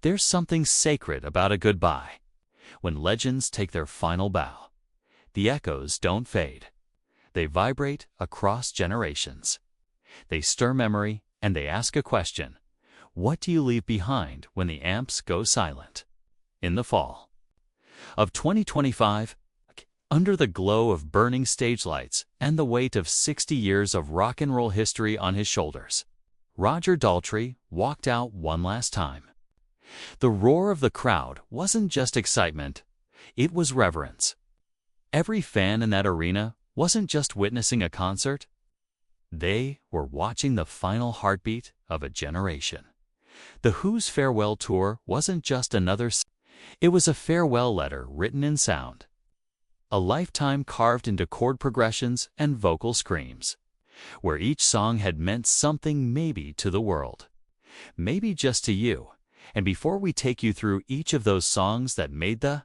There's something sacred about a goodbye. When legends take their final bow, the echoes don't fade. They vibrate across generations. They stir memory and they ask a question. What do you leave behind when the amps go silent? In the fall of 2025, under the glow of burning stage lights and the weight of 60 years of rock and roll history on his shoulders, Roger Daltrey walked out one last time. The roar of the crowd wasn't just excitement, it was reverence. Every fan in that arena wasn't just witnessing a concert, they were watching the final heartbeat of a generation. The Who's farewell tour wasn't just another, it was a farewell letter written in sound. A lifetime carved into chord progressions and vocal screams, where each song had meant something maybe to the world, maybe just to you. And before we take you through each of those songs that made the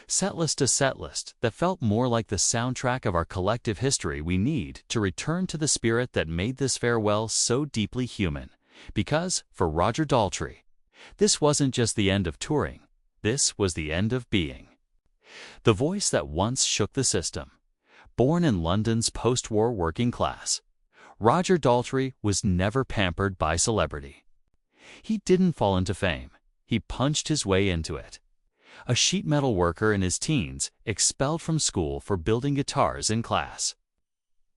Setlist, a setlist that felt more like the soundtrack of our collective history, we need to return to the spirit that made this farewell so deeply human. Because, for Roger Daltrey, this wasn't just the end of touring, this was the end of being. The voice that once shook the system. Born in London's post-war working class, Roger Daltrey was never pampered by celebrity. He didn't fall into fame, he punched his way into it. A sheet metal worker in his teens, expelled from school for building guitars in class.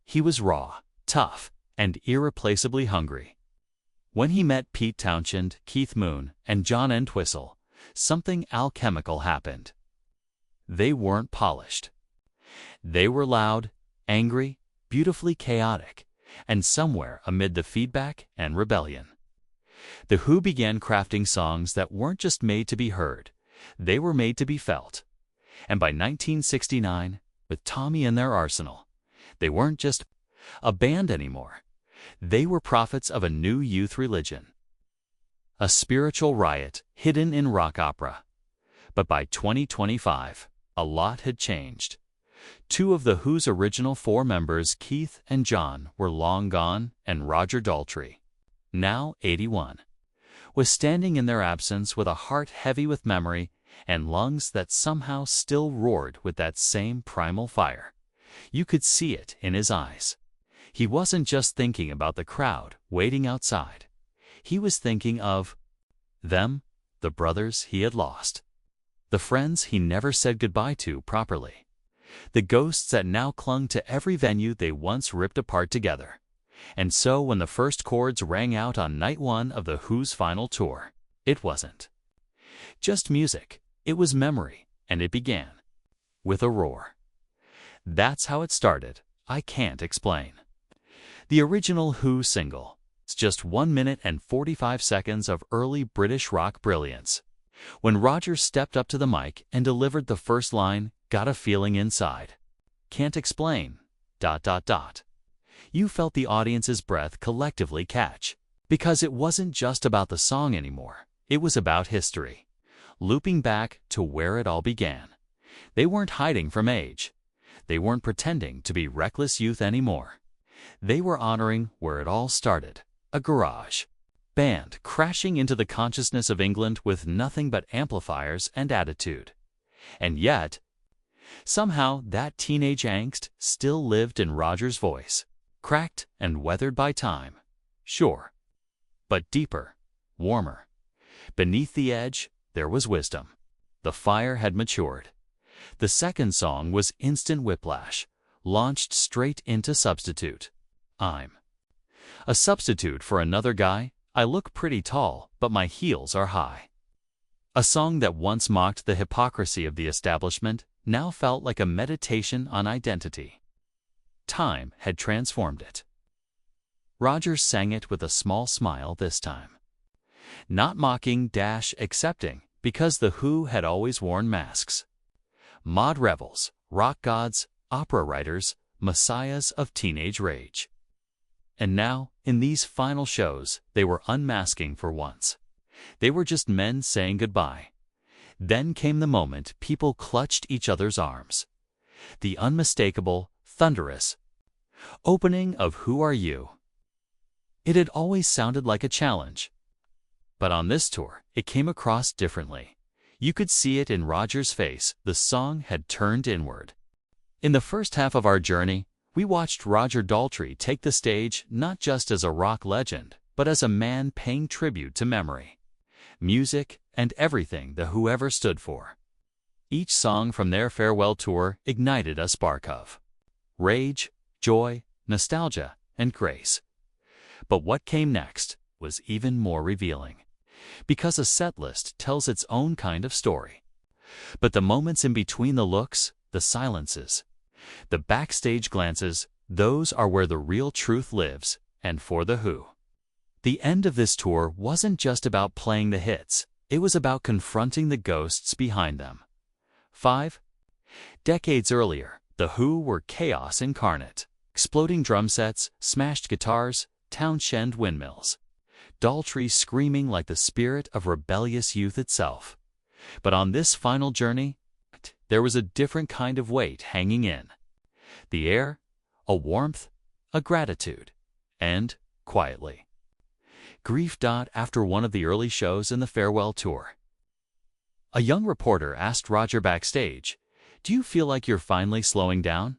He was raw, tough, and irreplaceably hungry. When he met Pete Townshend, Keith Moon, and John Entwistle, something alchemical happened. They weren't polished. They were loud, angry, beautifully chaotic, and somewhere amid the feedback and rebellion. The Who began crafting songs that weren't just made to be heard, they were made to be felt. And by 1969, with Tommy in their arsenal, they weren't just a band anymore. They were prophets of a new youth religion. A spiritual riot hidden in rock opera. But by 2025, a lot had changed. Two of the Who's original four members, Keith and John, were long gone, and Roger Daltrey, now 81, was standing in their absence with a heart heavy with memory and lungs that somehow still roared with that same primal fire. You could see it in his eyes. He wasn't just thinking about the crowd waiting outside. He was thinking of them, the brothers he had lost, the friends he never said goodbye to properly, the ghosts that now clung to every venue they once ripped apart together. And so when the first chords rang out on night one of the Who's final tour, it wasn't just music, it was memory, and it began with a roar. That's how it started. I can't explain. The original Who single, it's just 1 minute and 45 seconds of early British rock brilliance. When Roger stepped up to the mic and delivered the first line, "Got a feeling inside. Can't explain. ... You felt the audience's breath collectively catch. Because it wasn't just about the song anymore. It was about history. Looping back to where it all began. They weren't hiding from age. They weren't pretending to be reckless youth anymore. They were honoring where it all started. A garage band crashing into the consciousness of England with nothing but amplifiers and attitude. And yet, somehow that teenage angst still lived in Roger's voice. Cracked and weathered by time, sure, but deeper, warmer. Beneath the edge, there was wisdom. The fire had matured. The second song was instant whiplash, launched straight into Substitute. I'm a substitute for another guy. I look pretty tall, but my heels are high. A song that once mocked the hypocrisy of the establishment now felt like a meditation on identity. Time had transformed it. Roger sang it with a small smile this time. Not mocking - accepting, because the Who had always worn masks. Mod rebels, rock gods, opera writers, messiahs of teenage rage. And now, in these final shows, they were unmasking for once. They were just men saying goodbye. Then came the moment people clutched each other's arms. The unmistakable, thunderous opening of Who Are You? It had always sounded like a challenge. But on this tour, it came across differently. You could see it in Roger's face. The song had turned inward. In the first half of our journey, we watched Roger Daltrey take the stage not just as a rock legend, but as a man paying tribute to memory, music, and everything the Whoever stood for. Each song from their farewell tour ignited a spark of rage, joy, nostalgia, and grace. But what came next was even more revealing, because a setlist tells its own kind of story. But the moments in between the looks, the silences, the backstage glances, those are where the real truth lives, and for The Who. The end of this tour wasn't just about playing the hits, it was about confronting the ghosts behind them. 5 decades earlier, The Who were chaos incarnate. Exploding drum sets, smashed guitars, Townshend windmills. Daltrey screaming like the spirit of rebellious youth itself. But on this final journey, there was a different kind of weight hanging in the air, a warmth, a gratitude, and, quietly, grief. After one of the early shows in the farewell tour, a young reporter asked Roger backstage, "Do you feel like you're finally slowing down?"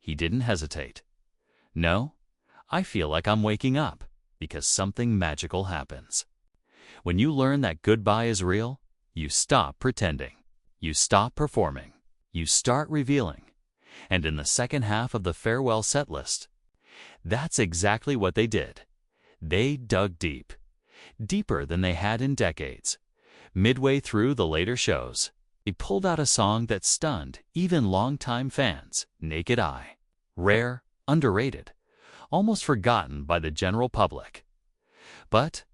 He didn't hesitate. "No, I feel like I'm waking up, because something magical happens. When you learn that goodbye is real, you stop pretending. You stop performing. You start revealing." And in the second half of the farewell setlist, that's exactly what they did. They dug deep, deeper than they had in decades. Midway through the later shows, they pulled out a song that stunned even longtime fans, Naked Eye. Rare, underrated, almost forgotten by the general public. But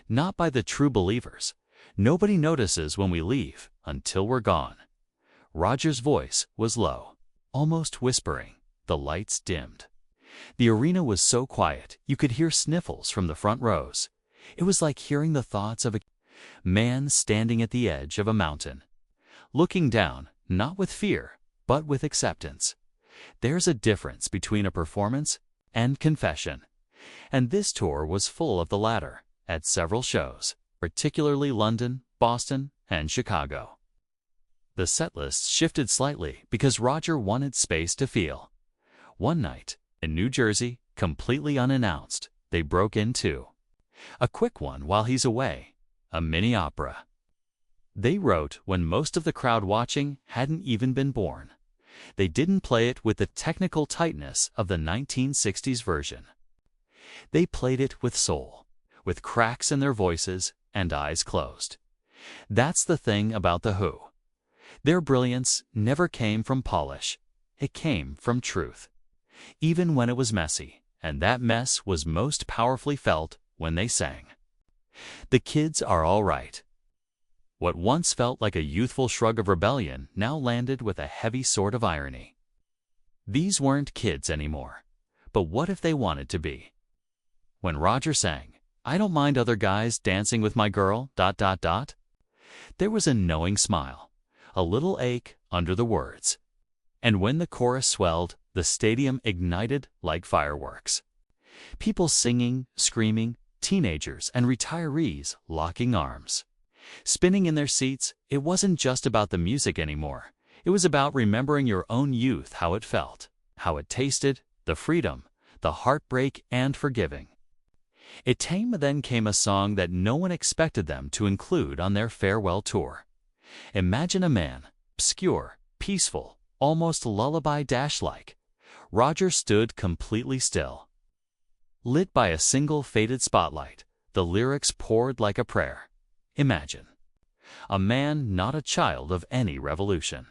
not by the true believers. Nobody notices when we leave until we're gone. Roger's voice was low, almost whispering. The lights dimmed. The arena was so quiet you could hear sniffles from the front rows. It was like hearing the thoughts of a man standing at the edge of a mountain, looking down, not with fear, but with acceptance. There's a difference between a performance and confession, and this tour was full of the latter at several shows, particularly London, Boston, and Chicago. The setlist shifted slightly because Roger wanted space to feel. One night, in New Jersey, completely unannounced, they broke in two. A quick one while he's away, a mini opera. They wrote when most of the crowd watching hadn't even been born. They didn't play it with the technical tightness of the 1960s version. They played it with soul, with cracks in their voices and eyes closed. That's the thing about The Who. Their brilliance never came from polish. It came from truth. Even when it was messy, and that mess was most powerfully felt when they sang. The kids are all right. What once felt like a youthful shrug of rebellion now landed with a heavy sword of irony. These weren't kids anymore. But what if they wanted to be? When Roger sang, "I don't mind other guys dancing with my girl, ... there was a knowing smile, a little ache under the words. And when the chorus swelled, the stadium ignited like fireworks. People singing, screaming, teenagers and retirees locking arms. Spinning in their seats, it wasn't just about the music anymore. It was about remembering your own youth, how it felt, how it tasted, the freedom, the heartbreak, and forgiving. Then came a song that no one expected them to include on their farewell tour. Imagine a man, obscure, peaceful, almost lullaby-like. Roger stood completely still. Lit by a single faded spotlight, the lyrics poured like a prayer. Imagine. A man not a child of any revolution.